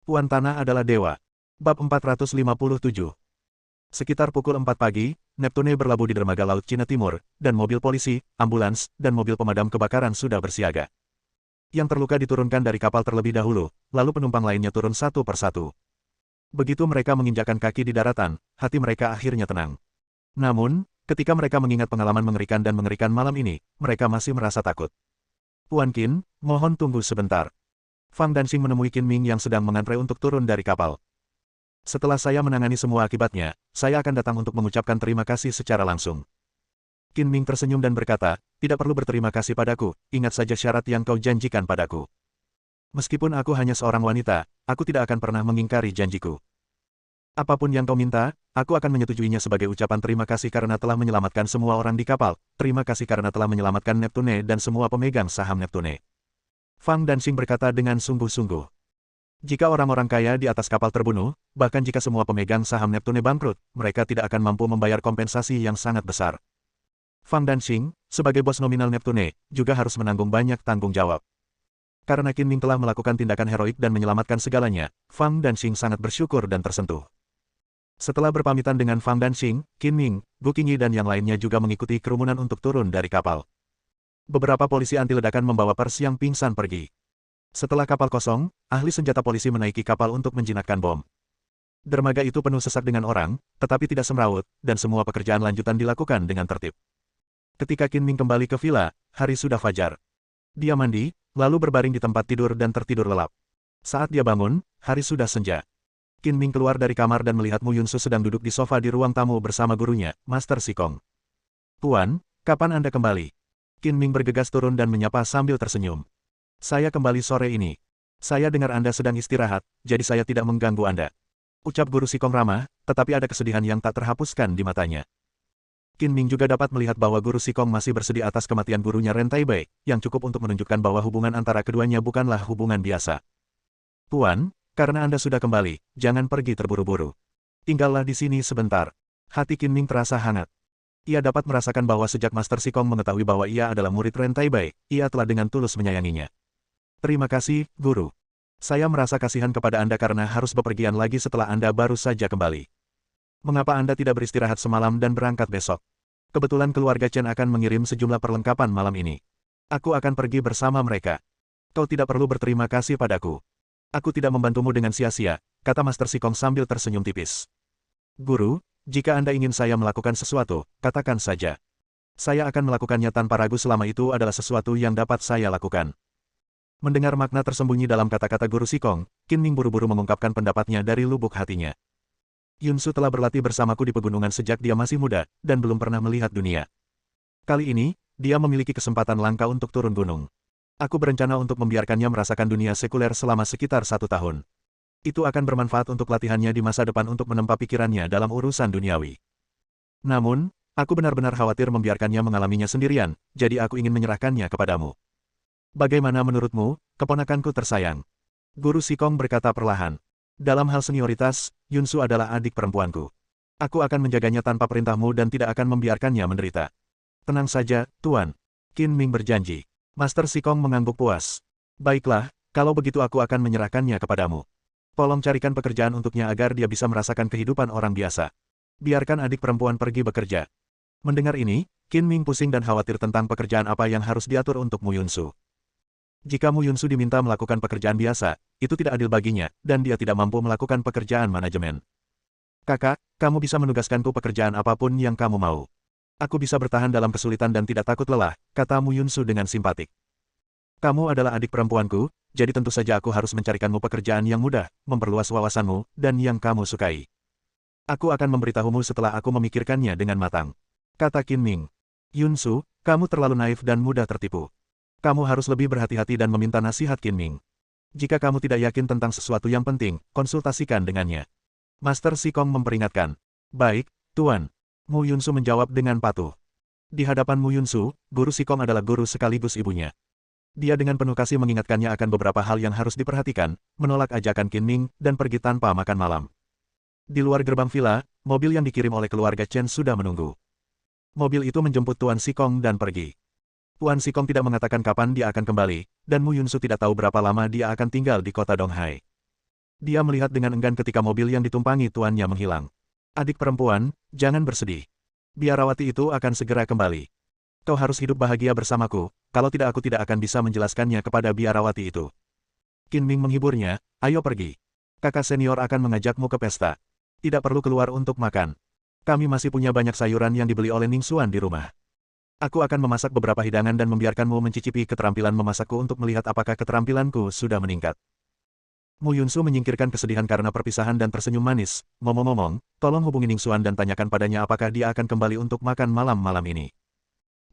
Puan Tanah adalah dewa. Bab 457. Sekitar pukul 4 pagi, Neptune berlabuh di dermaga Laut Cina Timur, dan mobil polisi, ambulans, dan mobil pemadam kebakaran sudah bersiaga. Yang terluka diturunkan dari kapal terlebih dahulu, lalu penumpang lainnya turun satu persatu. Begitu mereka menginjakkan kaki di daratan, hati mereka akhirnya tenang. Namun, ketika mereka mengingat pengalaman mengerikan dan mengerikan malam ini, mereka masih merasa takut. Puan Qin, mohon tunggu sebentar. Fang Danxing menemui Qin Ming yang sedang mengantre untuk turun dari kapal. Setelah saya menangani semua akibatnya, saya akan datang untuk mengucapkan terima kasih secara langsung. Qin Ming tersenyum dan berkata, tidak perlu berterima kasih padaku, ingat saja syarat yang kau janjikan padaku. Meskipun aku hanya seorang wanita, aku tidak akan pernah mengingkari janjiku. Apapun yang kau minta, aku akan menyetujuinya sebagai ucapan terima kasih karena telah menyelamatkan semua orang di kapal, terima kasih karena telah menyelamatkan Neptune dan semua pemegang saham Neptune. Fang Danxing berkata dengan sungguh-sungguh. Jika orang-orang kaya di atas kapal terbunuh, bahkan jika semua pemegang saham Neptune bangkrut, mereka tidak akan mampu membayar kompensasi yang sangat besar. Fang Danxing, sebagai bos nominal Neptune, juga harus menanggung banyak tanggung jawab. Karena Qin Ming telah melakukan tindakan heroik dan menyelamatkan segalanya, Fang Danxing sangat bersyukur dan tersentuh. Setelah berpamitan dengan Fang Danxing, Qin Ming, Gu Qingyi dan yang lainnya juga mengikuti kerumunan untuk turun dari kapal. Beberapa polisi anti ledakan membawa pers yang pingsan pergi. Setelah kapal kosong, ahli senjata polisi menaiki kapal untuk menjinakkan bom. Dermaga itu penuh sesak dengan orang, tetapi tidak semrawut, dan semua pekerjaan lanjutan dilakukan dengan tertib. Ketika Qin Ming kembali ke villa, hari sudah fajar. Dia mandi, lalu berbaring di tempat tidur dan tertidur lelap. Saat dia bangun, hari sudah senja. Qin Ming keluar dari kamar dan melihat Mu Yunsu sedang duduk di sofa di ruang tamu bersama gurunya, Master Sikong. Tuan, kapan Anda kembali? Qin Ming bergegas turun dan menyapa sambil tersenyum. Saya kembali sore ini. Saya dengar Anda sedang istirahat, jadi saya tidak mengganggu Anda. Ucap guru Sikong ramah, tetapi ada kesedihan yang tak terhapuskan di matanya. Qin Ming juga dapat melihat bahwa guru Sikong masih bersedih atas kematian gurunya Ren Taibei, yang cukup untuk menunjukkan bahwa hubungan antara keduanya bukanlah hubungan biasa. Tuan, karena Anda sudah kembali, jangan pergi terburu-buru. Tinggallah di sini sebentar. Hati Qin Ming terasa hangat. Ia dapat merasakan bahwa sejak Master Sikong mengetahui bahwa ia adalah murid Ren Taibei, ia telah dengan tulus menyayanginya. Terima kasih, Guru. Saya merasa kasihan kepada Anda karena harus bepergian lagi setelah Anda baru saja kembali. Mengapa Anda tidak beristirahat semalam dan berangkat besok? Kebetulan keluarga Chen akan mengirim sejumlah perlengkapan malam ini. Aku akan pergi bersama mereka. Kau tidak perlu berterima kasih padaku. Aku tidak membantumu dengan sia-sia, kata Master Sikong sambil tersenyum tipis. Guru, jika Anda ingin saya melakukan sesuatu, katakan saja. Saya akan melakukannya tanpa ragu selama itu adalah sesuatu yang dapat saya lakukan. Mendengar makna tersembunyi dalam kata-kata guru Sikong, Qin Ming buru-buru mengungkapkan pendapatnya dari lubuk hatinya. Yunsu telah berlatih bersamaku di pegunungan sejak dia masih muda, dan belum pernah melihat dunia. Kali ini, dia memiliki kesempatan langka untuk turun gunung. Aku berencana untuk membiarkannya merasakan dunia sekuler selama sekitar 1 tahun. Itu akan bermanfaat untuk latihannya di masa depan untuk menempa pikirannya dalam urusan duniawi. Namun, aku benar-benar khawatir membiarkannya mengalaminya sendirian, jadi aku ingin menyerahkannya kepadamu. Bagaimana menurutmu, keponakanku tersayang? Guru Sikong berkata perlahan. Dalam hal senioritas, Yunsu adalah adik perempuanku. Aku akan menjaganya tanpa perintahmu dan tidak akan membiarkannya menderita. Tenang saja, Tuan. Qin Ming berjanji. Master Sikong mengangguk puas. Baiklah, kalau begitu aku akan menyerahkannya kepadamu. Tolong carikan pekerjaan untuknya agar dia bisa merasakan kehidupan orang biasa. Biarkan adik perempuan pergi bekerja. Mendengar ini, Qin Ming pusing dan khawatir tentang pekerjaan apa yang harus diatur untuk Mu Yunsu. Jika Mu Yunsu diminta melakukan pekerjaan biasa, itu tidak adil baginya, dan dia tidak mampu melakukan pekerjaan manajemen. Kakak, kamu bisa menugaskanku pekerjaan apapun yang kamu mau. Aku bisa bertahan dalam kesulitan dan tidak takut lelah, kata Mu Yunsu dengan simpatik. Kamu adalah adik perempuanku, jadi tentu saja aku harus mencarikanmu pekerjaan yang mudah, memperluas wawasanmu, dan yang kamu sukai. Aku akan memberitahumu setelah aku memikirkannya dengan matang. Kata Qin Ming. Yunsu, kamu terlalu naif dan mudah tertipu. Kamu harus lebih berhati-hati dan meminta nasihat Qin Ming. Jika kamu tidak yakin tentang sesuatu yang penting, konsultasikan dengannya. Master Sikong memperingatkan. Baik, Tuan. Mu Yunsu menjawab dengan patuh. Di hadapan Mu Yunsu, guru Sikong adalah guru sekaligus ibunya. Dia dengan penuh kasih mengingatkannya akan beberapa hal yang harus diperhatikan, menolak ajakan Qin Ming, dan pergi tanpa makan malam. Di luar gerbang villa, mobil yang dikirim oleh keluarga Chen sudah menunggu. Mobil itu menjemput Tuan Sikong dan pergi. Tuan Sikong tidak mengatakan kapan dia akan kembali, dan Mu Yunsu tidak tahu berapa lama dia akan tinggal di kota Donghai. Dia melihat dengan enggan ketika mobil yang ditumpangi tuannya menghilang. Adik perempuan, jangan bersedih. Biarawati itu akan segera kembali. Kau harus hidup bahagia bersamaku, kalau tidak aku tidak akan bisa menjelaskannya kepada biarawati itu. Qin Ming menghiburnya, ayo pergi. Kakak senior akan mengajakmu ke pesta. Tidak perlu keluar untuk makan. Kami masih punya banyak sayuran yang dibeli oleh Ning Xuan di rumah. Aku akan memasak beberapa hidangan dan membiarkanmu mencicipi keterampilan memasakku untuk melihat apakah keterampilanku sudah meningkat. Mu Yunsu menyingkirkan kesedihan karena perpisahan dan tersenyum manis. Ngomong-ngomong, tolong hubungi Ning Xuan dan tanyakan padanya apakah dia akan kembali untuk makan malam ini.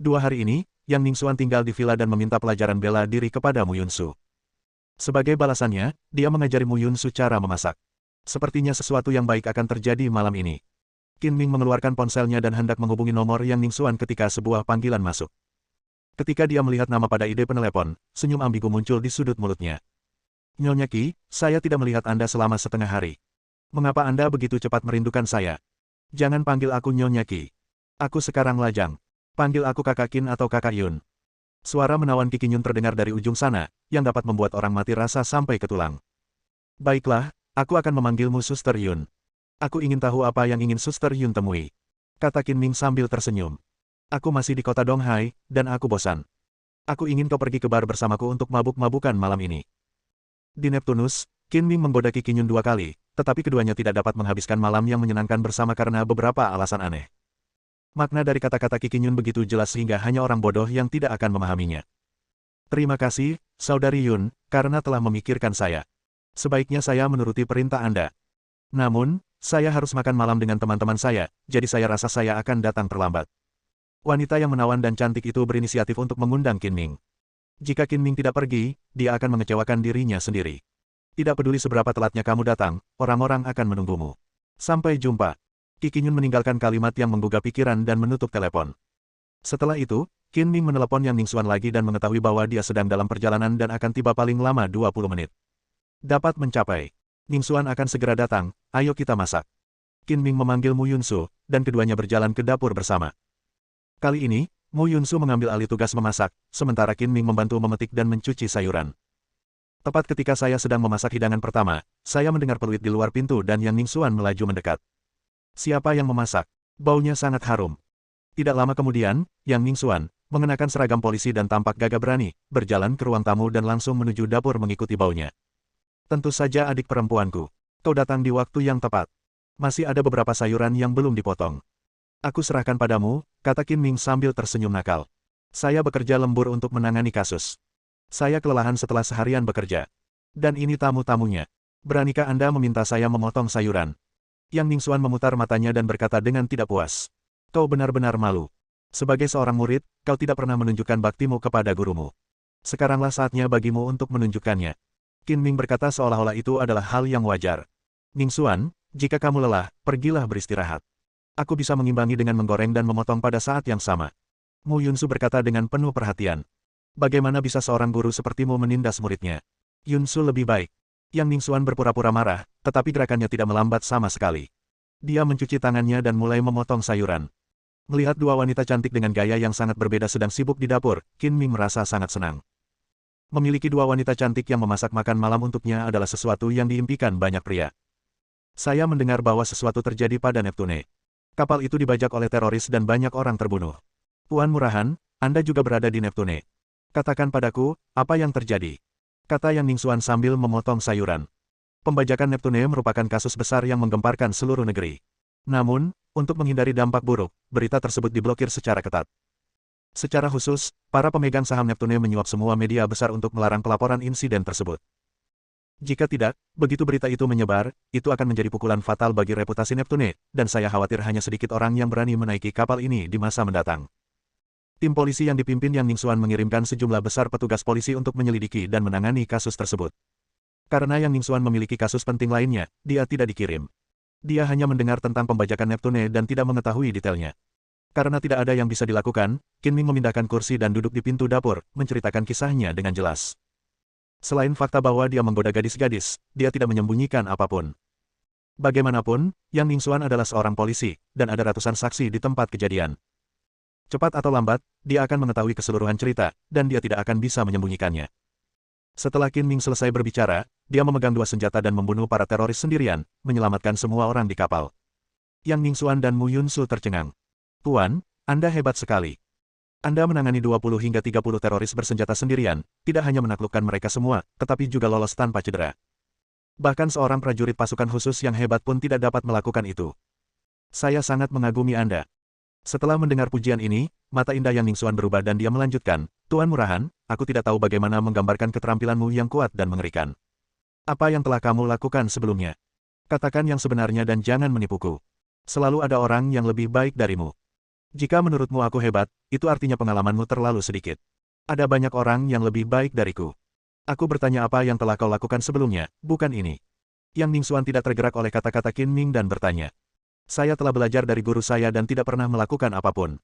2 hari ini, Yang Ning Xuan tinggal di villa dan meminta pelajaran bela diri kepada Mu Yunsu. Sebagai balasannya, dia mengajari Mu Yunsu cara memasak. Sepertinya sesuatu yang baik akan terjadi malam ini. Qin Ming mengeluarkan ponselnya dan hendak menghubungi nomor Yang Ning Xuan ketika sebuah panggilan masuk. Ketika dia melihat nama pada ide penelepon, senyum ambigu muncul di sudut mulutnya. Nyonya Qi, saya tidak melihat Anda selama setengah hari. Mengapa Anda begitu cepat merindukan saya? Jangan panggil aku Nyonya Qi. Aku sekarang lajang. Panggil aku Kakak Qin atau Kakak Yun. Suara menawan Qi Qinyun terdengar dari ujung sana, yang dapat membuat orang mati rasa sampai ke tulang. Baiklah, aku akan memanggilmu Suster Yun. Aku ingin tahu apa yang ingin Suster Yun temui. Kata Qin Ming sambil tersenyum. Aku masih di kota Donghai, dan aku bosan. Aku ingin kau pergi ke bar bersamaku untuk mabuk-mabukan malam ini. Di Neptunus, Qin Ming menggoda Qi Qinyun 2 kali, tetapi keduanya tidak dapat menghabiskan malam yang menyenangkan bersama karena beberapa alasan aneh. Makna dari kata-kata Qi Qinyun begitu jelas sehingga hanya orang bodoh yang tidak akan memahaminya. Terima kasih, Saudari Yun, karena telah memikirkan saya. Sebaiknya saya menuruti perintah Anda. Namun, saya harus makan malam dengan teman-teman saya, jadi saya rasa saya akan datang terlambat. Wanita yang menawan dan cantik itu berinisiatif untuk mengundang Qin Ming. Jika Qin Ming tidak pergi, dia akan mengecewakan dirinya sendiri. Tidak peduli seberapa telatnya kamu datang, orang-orang akan menunggumu. Sampai jumpa. Qi Qinyun meninggalkan kalimat yang menggugah pikiran dan menutup telepon. Setelah itu, Qin Ming menelepon Yang Ning Xuan lagi dan mengetahui bahwa dia sedang dalam perjalanan dan akan tiba paling lama 20 menit. Dapat mencapai. Ning Xuan akan segera datang, ayo kita masak. Qin Ming memanggil Mu Yunsu, dan keduanya berjalan ke dapur bersama. Kali ini, Mu Yunsu mengambil alih tugas memasak, sementara Qin Ming membantu memetik dan mencuci sayuran. Tepat ketika saya sedang memasak hidangan pertama, saya mendengar peluit di luar pintu dan Yang Ning Xuan melaju mendekat. Siapa yang memasak? Baunya sangat harum. Tidak lama kemudian, Yang Ning Xuan, mengenakan seragam polisi dan tampak gagah berani, berjalan ke ruang tamu dan langsung menuju dapur mengikuti baunya. Tentu saja adik perempuanku. Kau datang di waktu yang tepat. Masih ada beberapa sayuran yang belum dipotong. Aku serahkan padamu, kata Qin Ming sambil tersenyum nakal. Saya bekerja lembur untuk menangani kasus. Saya kelelahan setelah seharian bekerja. Dan ini tamu-tamunya. Beranikah Anda meminta saya memotong sayuran? Yang Ning Xuan memutar matanya dan berkata dengan tidak puas. Kau benar-benar malu. Sebagai seorang murid, kau tidak pernah menunjukkan baktimu kepada gurumu. Sekaranglah saatnya bagimu untuk menunjukkannya. Qin Ming berkata seolah-olah itu adalah hal yang wajar. Ning Xuan, jika kamu lelah, pergilah beristirahat. Aku bisa mengimbangi dengan menggoreng dan memotong pada saat yang sama. Mu Yunsu berkata dengan penuh perhatian. Bagaimana bisa seorang guru sepertimu menindas muridnya? Yunsu lebih baik. Yang Ning Xuan berpura-pura marah, tetapi gerakannya tidak melambat sama sekali. Dia mencuci tangannya dan mulai memotong sayuran. Melihat dua wanita cantik dengan gaya yang sangat berbeda sedang sibuk di dapur, Qin Ming merasa sangat senang. Memiliki dua wanita cantik yang memasak makan malam untuknya adalah sesuatu yang diimpikan banyak pria. Saya mendengar bahwa sesuatu terjadi pada Neptune. Kapal itu dibajak oleh teroris dan banyak orang terbunuh. Tuan Murahan, Anda juga berada di Neptune. Katakan padaku, apa yang terjadi? Kata Yang Ning Xuan sambil memotong sayuran. Pembajakan Neptune merupakan kasus besar yang menggemparkan seluruh negeri. Namun, untuk menghindari dampak buruk, berita tersebut diblokir secara ketat. Secara khusus, para pemegang saham Neptune menyuap semua media besar untuk melarang pelaporan insiden tersebut. Jika tidak, begitu berita itu menyebar, itu akan menjadi pukulan fatal bagi reputasi Neptune, dan saya khawatir hanya sedikit orang yang berani menaiki kapal ini di masa mendatang. Tim polisi yang dipimpin Yang Ning Xuan mengirimkan sejumlah besar petugas polisi untuk menyelidiki dan menangani kasus tersebut. Karena Yang Ning Xuan memiliki kasus penting lainnya, dia tidak dikirim. Dia hanya mendengar tentang pembajakan Neptune dan tidak mengetahui detailnya. Karena tidak ada yang bisa dilakukan, Qin Ming memindahkan kursi dan duduk di pintu dapur, menceritakan kisahnya dengan jelas. Selain fakta bahwa dia menggoda gadis-gadis, dia tidak menyembunyikan apapun. Bagaimanapun, Yang Ning Xuan adalah seorang polisi, dan ada ratusan saksi di tempat kejadian. Cepat atau lambat, dia akan mengetahui keseluruhan cerita, dan dia tidak akan bisa menyembunyikannya. Setelah Qin Ming selesai berbicara, dia memegang dua senjata dan membunuh para teroris sendirian, menyelamatkan semua orang di kapal. Yang Ningxuan dan Mu Yunsu tercengang. Tuan, Anda hebat sekali. Anda menangani 20 hingga 30 teroris bersenjata sendirian, tidak hanya menaklukkan mereka semua, tetapi juga lolos tanpa cedera. Bahkan seorang prajurit pasukan khusus yang hebat pun tidak dapat melakukan itu. Saya sangat mengagumi Anda. Setelah mendengar pujian ini, mata indah Yang Ningxuan berubah dan dia melanjutkan, Tuan Murahan, aku tidak tahu bagaimana menggambarkan keterampilanmu yang kuat dan mengerikan. Apa yang telah kamu lakukan sebelumnya? Katakan yang sebenarnya dan jangan menipuku. Selalu ada orang yang lebih baik darimu. Jika menurutmu aku hebat, itu artinya pengalamanmu terlalu sedikit. Ada banyak orang yang lebih baik dariku. Aku bertanya apa yang telah kau lakukan sebelumnya, bukan ini. Yang Ningxuan tidak tergerak oleh kata-kata Qin Ming dan bertanya. Saya telah belajar dari guru saya dan tidak pernah melakukan apapun.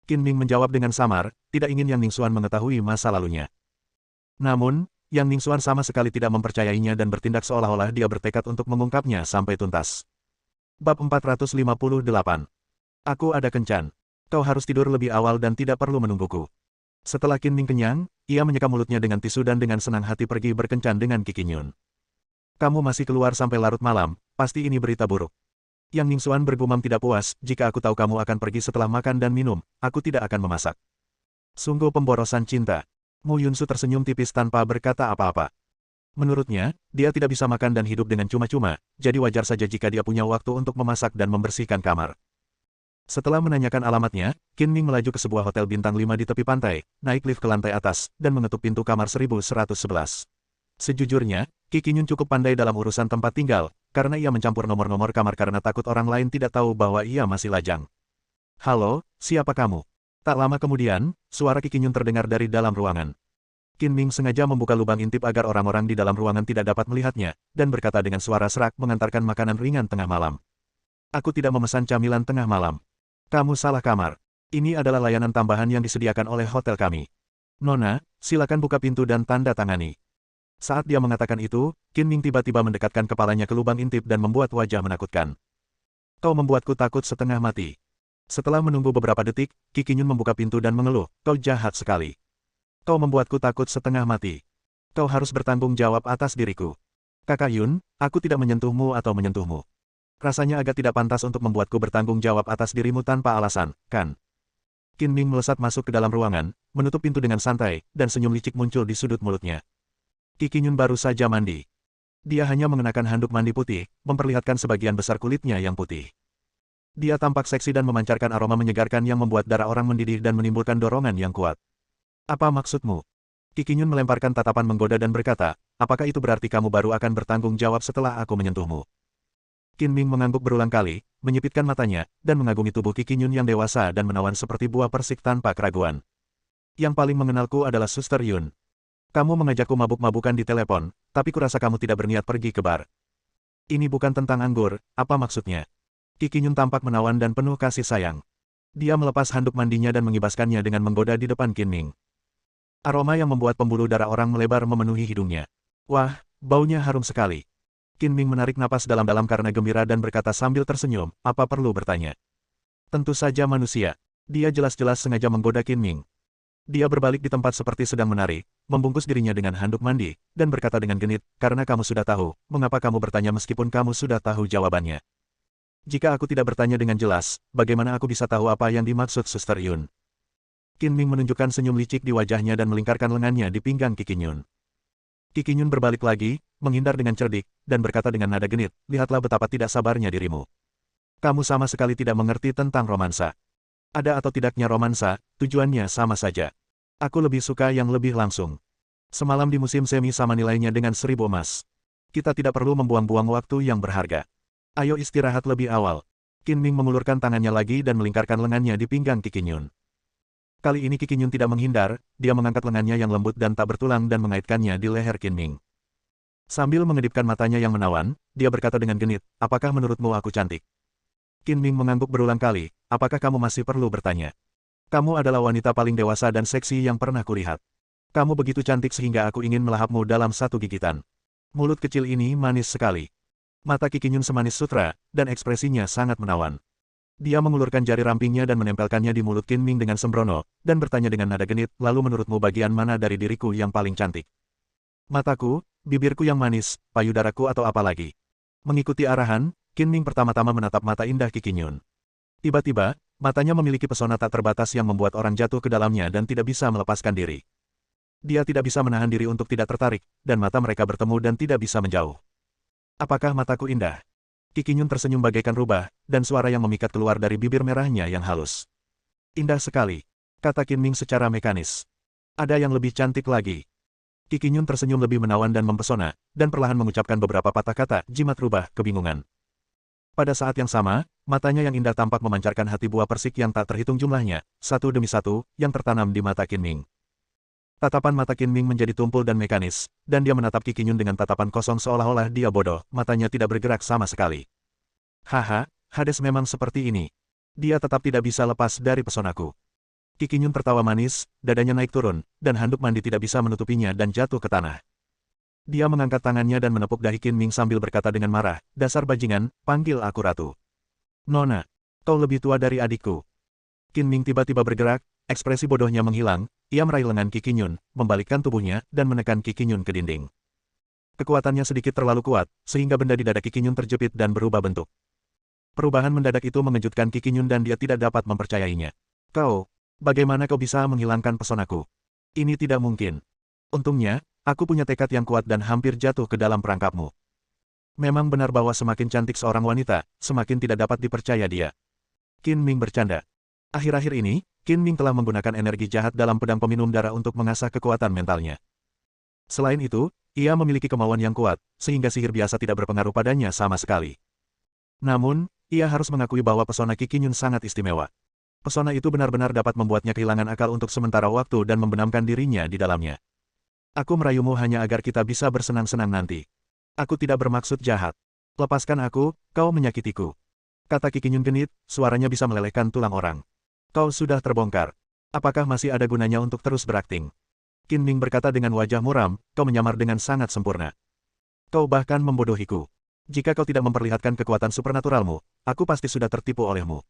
Qin Ming menjawab dengan samar, tidak ingin Yang Ningxuan mengetahui masa lalunya. Namun, Yang Ningxuan sama sekali tidak mempercayainya dan bertindak seolah-olah dia bertekad untuk mengungkapnya sampai tuntas. Bab 458. Aku ada kencan. Kau harus tidur lebih awal dan tidak perlu menungguku. Setelah Qin Ming kenyang, ia menyeka mulutnya dengan tisu dan dengan senang hati pergi berkencan dengan Qiqinyun. Kamu masih keluar sampai larut malam, pasti ini berita buruk. Yang Ningxuan bergumam tidak puas, jika aku tahu kamu akan pergi setelah makan dan minum, aku tidak akan memasak. Sungguh pemborosan cinta. Mu Yunsu tersenyum tipis tanpa berkata apa-apa. Menurutnya, dia tidak bisa makan dan hidup dengan cuma-cuma, jadi wajar saja jika dia punya waktu untuk memasak dan membersihkan kamar. Setelah menanyakan alamatnya, Qin Ming melaju ke sebuah hotel bintang 5 di tepi pantai, naik lift ke lantai atas, dan mengetuk pintu kamar 1111. Sejujurnya, Qiqinyun cukup pandai dalam urusan tempat tinggal, karena ia mencampur nomor-nomor kamar karena takut orang lain tidak tahu bahwa ia masih lajang. Halo, siapa kamu? Tak lama kemudian, suara Qiqinyun terdengar dari dalam ruangan. Qin Ming sengaja membuka lubang intip agar orang-orang di dalam ruangan tidak dapat melihatnya, dan berkata dengan suara serak mengantarkan makanan ringan tengah malam. Aku tidak memesan camilan tengah malam. Kamu salah kamar. Ini adalah layanan tambahan yang disediakan oleh hotel kami. Nona, silakan buka pintu dan tanda tangani. Saat dia mengatakan itu, Qin Ming tiba-tiba mendekatkan kepalanya ke lubang intip dan membuat wajah menakutkan. Kau membuatku takut setengah mati. Setelah menunggu beberapa detik, Qiqinyun membuka pintu dan mengeluh, kau jahat sekali. Kau membuatku takut setengah mati. Kau harus bertanggung jawab atas diriku. Kakak Yun, aku tidak menyentuhmu atau menyentuhmu. Rasanya agak tidak pantas untuk membuatku bertanggung jawab atas dirimu tanpa alasan, kan? Qin Ming melesat masuk ke dalam ruangan, menutup pintu dengan santai, dan senyum licik muncul di sudut mulutnya. Qiqinyun baru saja mandi. Dia hanya mengenakan handuk mandi putih, memperlihatkan sebagian besar kulitnya yang putih. Dia tampak seksi dan memancarkan aroma menyegarkan yang membuat darah orang mendidih dan menimbulkan dorongan yang kuat. Apa maksudmu? Qiqinyun melemparkan tatapan menggoda dan berkata, apakah itu berarti kamu baru akan bertanggung jawab setelah aku menyentuhmu? Qin Ming mengangguk berulang kali, menyipitkan matanya, dan mengagumi tubuh Qiqinyun yang dewasa dan menawan seperti buah persik tanpa keraguan. Yang paling mengenalku adalah Suster Yun. Kamu mengajakku mabuk-mabukan di telepon, tapi kurasa kamu tidak berniat pergi ke bar. Ini bukan tentang anggur, apa maksudnya? Qiqinyun tampak menawan dan penuh kasih sayang. Dia melepas handuk mandinya dan mengibaskannya dengan menggoda di depan Qin Ming. Aroma yang membuat pembuluh darah orang melebar memenuhi hidungnya. Wah, baunya harum sekali. Qin Ming menarik napas dalam-dalam karena gembira dan berkata sambil tersenyum, apa perlu bertanya? Tentu saja manusia. Dia jelas-jelas sengaja menggoda Qin Ming. Dia berbalik di tempat seperti sedang menari, membungkus dirinya dengan handuk mandi, dan berkata dengan genit, karena kamu sudah tahu, mengapa kamu bertanya meskipun kamu sudah tahu jawabannya? Jika aku tidak bertanya dengan jelas, bagaimana aku bisa tahu apa yang dimaksud Suster Yun? Qin Ming menunjukkan senyum licik di wajahnya dan melingkarkan lengannya di pinggang Qiqinyun. Qiqinyun berbalik lagi, menghindar dengan cerdik, dan berkata dengan nada genit, lihatlah betapa tidak sabarnya dirimu. Kamu sama sekali tidak mengerti tentang romansa. Ada atau tidaknya romansa, tujuannya sama saja. Aku lebih suka yang lebih langsung. Semalam di musim semi sama nilainya dengan 1000 emas. Kita tidak perlu membuang-buang waktu yang berharga. Ayo istirahat lebih awal. Qin Ming mengulurkan tangannya lagi dan melingkarkan lengannya di pinggang Qiqinyun. Kali ini Qiqinyun tidak menghindar, dia mengangkat lengannya yang lembut dan tak bertulang dan mengaitkannya di leher Qin Ming. Sambil mengedipkan matanya yang menawan, dia berkata dengan genit, apakah menurutmu aku cantik? Qin Ming mengangguk berulang kali, apakah kamu masih perlu bertanya? Kamu adalah wanita paling dewasa dan seksi yang pernah kulihat. Kamu begitu cantik sehingga aku ingin melahapmu dalam satu gigitan. Mulut kecil ini manis sekali. Mata Qiqinyun semanis sutra, dan ekspresinya sangat menawan. Dia mengulurkan jari rampingnya dan menempelkannya di mulut Qin Ming dengan sembrono, dan bertanya dengan nada genit, lalu menurutmu bagian mana dari diriku yang paling cantik? Mataku, bibirku yang manis, payudaraku atau apa lagi. Mengikuti arahan, Qin Ming pertama-tama menatap mata indah Qi Qinyun. Tiba-tiba, matanya memiliki pesona tak terbatas yang membuat orang jatuh ke dalamnya dan tidak bisa melepaskan diri. Dia tidak bisa menahan diri untuk tidak tertarik, dan mata mereka bertemu dan tidak bisa menjauh. Apakah mataku indah? Qi Qinyun tersenyum bagaikan rubah, dan suara yang memikat keluar dari bibir merahnya yang halus. Indah sekali, kata Qin Ming secara mekanis. Ada yang lebih cantik lagi. Qi Qinyun tersenyum lebih menawan dan mempesona, dan perlahan mengucapkan beberapa patah kata, jimat rubah, kebingungan. Pada saat yang sama, matanya yang indah tampak memancarkan hati buah persik yang tak terhitung jumlahnya, satu demi satu, yang tertanam di mata Qin Ming. Tatapan mata Qin Ming menjadi tumpul dan mekanis, dan dia menatap Qi Qinyun dengan tatapan kosong seolah-olah dia bodoh, matanya tidak bergerak sama sekali. Haha, Hades memang seperti ini. Dia tetap tidak bisa lepas dari pesonaku. Qi Qinyun tertawa manis, dadanya naik turun, dan handuk mandi tidak bisa menutupinya dan jatuh ke tanah. Dia mengangkat tangannya dan menepuk dahi Qin Ming sambil berkata dengan marah, dasar bajingan, panggil aku ratu. Nona, kau lebih tua dari adikku. Qin Ming tiba-tiba bergerak, ekspresi bodohnya menghilang, ia meraih lengan Qi Qinyun, membalikkan tubuhnya, dan menekan Qi Qinyun ke dinding. Kekuatannya sedikit terlalu kuat, sehingga benda di dada Qi Qinyun terjepit dan berubah bentuk. Perubahan mendadak itu mengejutkan Qi Qinyun dan dia tidak dapat mempercayainya. Kau, bagaimana kau bisa menghilangkan pesonaku? Ini tidak mungkin. Untungnya, aku punya tekad yang kuat dan hampir jatuh ke dalam perangkapmu. Memang benar bahwa semakin cantik seorang wanita, semakin tidak dapat dipercaya dia. Qin Ming bercanda. Akhir-akhir ini, Qin Ming telah menggunakan energi jahat dalam pedang peminum darah untuk mengasah kekuatan mentalnya. Selain itu, ia memiliki kemauan yang kuat, sehingga sihir biasa tidak berpengaruh padanya sama sekali. Namun, ia harus mengakui bahwa pesona Qi Qinyun sangat istimewa. Pesona itu benar-benar dapat membuatnya kehilangan akal untuk sementara waktu dan membenamkan dirinya di dalamnya. Aku merayumu hanya agar kita bisa bersenang-senang nanti. Aku tidak bermaksud jahat. Lepaskan aku, kau menyakitiku. Kata Qi Qinyun genit, suaranya bisa melelehkan tulang orang. Kau sudah terbongkar. Apakah masih ada gunanya untuk terus berakting? Qin Ming berkata dengan wajah muram, kau menyamar dengan sangat sempurna. Kau bahkan membodohiku. Jika kau tidak memperlihatkan kekuatan supernaturalmu, aku pasti sudah tertipu olehmu.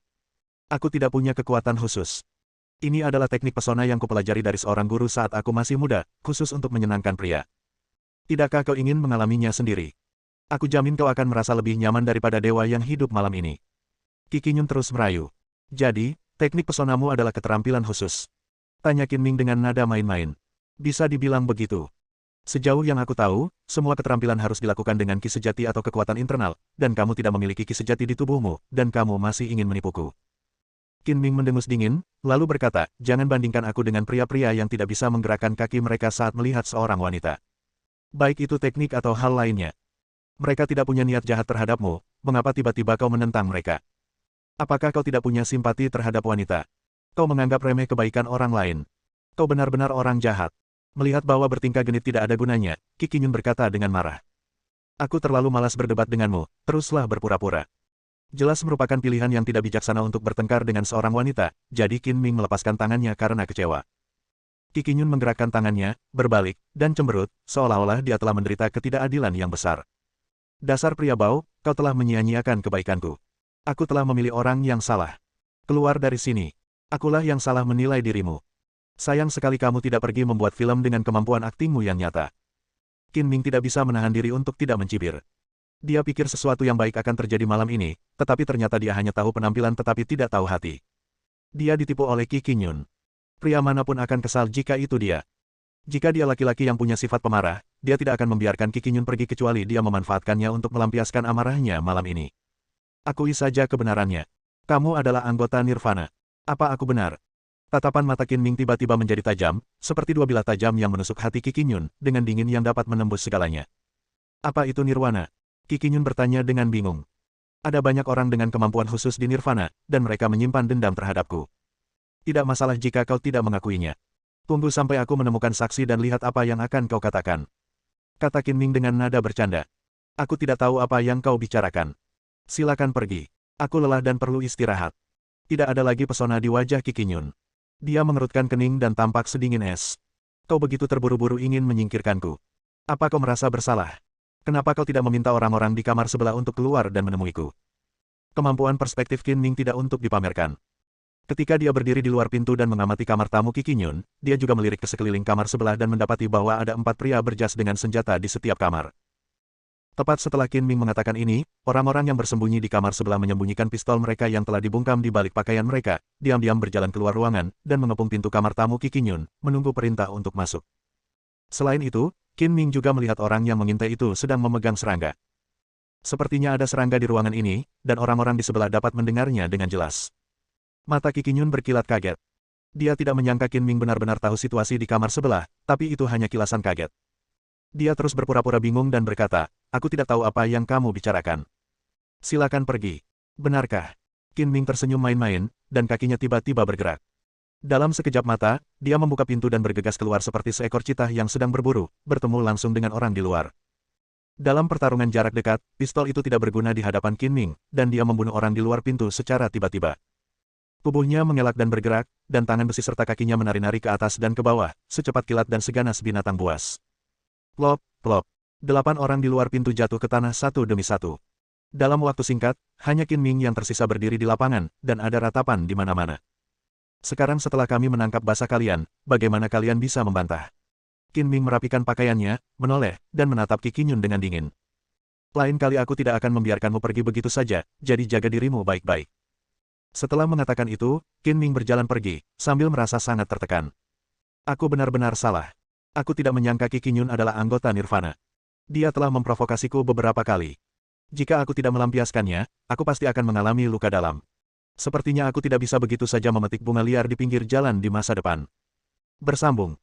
Aku tidak punya kekuatan khusus. Ini adalah teknik pesona yang kupelajari dari seorang guru saat aku masih muda, khusus untuk menyenangkan pria. Tidakkah kau ingin mengalaminya sendiri? Aku jamin kau akan merasa lebih nyaman daripada dewa yang hidup malam ini. Qi Qinyun terus merayu. Jadi, teknik pesonamu adalah keterampilan khusus. Tanya Qin Ming dengan nada main-main. Bisa dibilang begitu. Sejauh yang aku tahu, semua keterampilan harus dilakukan dengan ki sejati atau kekuatan internal, dan kamu tidak memiliki ki sejati di tubuhmu, dan kamu masih ingin menipuku. Qin Ming mendengus dingin, lalu berkata, jangan bandingkan aku dengan pria-pria yang tidak bisa menggerakkan kaki mereka saat melihat seorang wanita. Baik itu teknik atau hal lainnya. Mereka tidak punya niat jahat terhadapmu, mengapa tiba-tiba kau menentang mereka? Apakah kau tidak punya simpati terhadap wanita? Kau menganggap remeh kebaikan orang lain. Kau benar-benar orang jahat. Melihat bahwa bertingkah genit tidak ada gunanya, Qi Qinyun berkata dengan marah. Aku terlalu malas berdebat denganmu, teruslah berpura-pura. Jelas merupakan pilihan yang tidak bijaksana untuk bertengkar dengan seorang wanita, jadi Qin Ming melepaskan tangannya karena kecewa. Qi Qinyun menggerakkan tangannya, berbalik, dan cemberut, seolah-olah dia telah menderita ketidakadilan yang besar. Dasar pria bau, kau telah menyia-nyiakan kebaikanku. Aku telah memilih orang yang salah. Keluar dari sini. Akulah yang salah menilai dirimu. Sayang sekali kamu tidak pergi membuat film dengan kemampuan aktingmu yang nyata. Qin Ming tidak bisa menahan diri untuk tidak mencibir. Dia pikir sesuatu yang baik akan terjadi malam ini, tetapi ternyata dia hanya tahu penampilan tetapi tidak tahu hati. Dia ditipu oleh Qi Qinyun. Pria manapun akan kesal jika itu dia. Jika dia laki-laki yang punya sifat pemarah, dia tidak akan membiarkan Qi Qinyun pergi kecuali dia memanfaatkannya untuk melampiaskan amarahnya malam ini. Akui saja kebenarannya. Kamu adalah anggota Nirvana. Apa aku benar? Tatapan mata Qin Ming tiba-tiba menjadi tajam, seperti dua bilah tajam yang menusuk hati Qi Qinyun, dengan dingin yang dapat menembus segalanya. Apa itu Nirwana? Qi Qinyun bertanya dengan bingung. Ada banyak orang dengan kemampuan khusus di Nirvana, dan mereka menyimpan dendam terhadapku. Tidak masalah jika kau tidak mengakuinya. Tunggu sampai aku menemukan saksi dan lihat apa yang akan kau katakan. Kata Qin Ming dengan nada bercanda. Aku tidak tahu apa yang kau bicarakan. Silakan pergi. Aku lelah dan perlu istirahat. Tidak ada lagi pesona di wajah Qi Qinyun. Dia mengerutkan kening dan tampak sedingin es. Kau begitu terburu-buru ingin menyingkirkanku. Apa kau merasa bersalah? Kenapa kau tidak meminta orang-orang di kamar sebelah untuk keluar dan menemuiku? Kemampuan perspektif Qin Ming tidak untuk dipamerkan. Ketika dia berdiri di luar pintu dan mengamati kamar tamu Qi Qinyun, dia juga melirik ke sekeliling kamar sebelah dan mendapati bahwa ada 4 pria berjas dengan senjata di setiap kamar. Tepat setelah Qin Ming mengatakan ini, orang-orang yang bersembunyi di kamar sebelah menyembunyikan pistol mereka yang telah dibungkam di balik pakaian mereka, diam-diam berjalan keluar ruangan, dan mengepung pintu kamar tamu Qi Qinyun, menunggu perintah untuk masuk. Selain itu, Qin Ming juga melihat orang yang mengintai itu sedang memegang serangga. Sepertinya ada serangga di ruangan ini, dan orang-orang di sebelah dapat mendengarnya dengan jelas. Mata Qi Qinyun berkilat kaget. Dia tidak menyangka Qin Ming benar-benar tahu situasi di kamar sebelah, tapi itu hanya kilasan kaget. Dia terus berpura-pura bingung dan berkata, "Aku tidak tahu apa yang kamu bicarakan. Silakan pergi." "Benarkah?" Qin Ming tersenyum main-main, dan kakinya tiba-tiba bergerak. Dalam sekejap mata, dia membuka pintu dan bergegas keluar seperti seekor citah yang sedang berburu, bertemu langsung dengan orang di luar. Dalam pertarungan jarak dekat, pistol itu tidak berguna di hadapan Qin Ming, dan dia membunuh orang di luar pintu secara tiba-tiba. Tubuhnya mengelak dan bergerak, dan tangan besi serta kakinya menari-nari ke atas dan ke bawah, secepat kilat dan seganas binatang buas. Plop, plop. 8 orang di luar pintu jatuh ke tanah satu demi satu. Dalam waktu singkat, hanya Qin Ming yang tersisa berdiri di lapangan, dan ada ratapan di mana-mana. "Sekarang setelah kami menangkap basa kalian, bagaimana kalian bisa membantah?" Qin Ming merapikan pakaiannya, menoleh, dan menatap Qi Qinyun dengan dingin. "Lain kali aku tidak akan membiarkanmu pergi begitu saja, jadi jaga dirimu baik-baik." Setelah mengatakan itu, Qin Ming berjalan pergi, sambil merasa sangat tertekan. "Aku benar-benar salah. Aku tidak menyangka Qi Qinyun adalah anggota Nirvana. Dia telah memprovokasiku beberapa kali. Jika aku tidak melampiaskannya, aku pasti akan mengalami luka dalam. Sepertinya aku tidak bisa begitu saja memetik bunga liar di pinggir jalan di masa depan." Bersambung.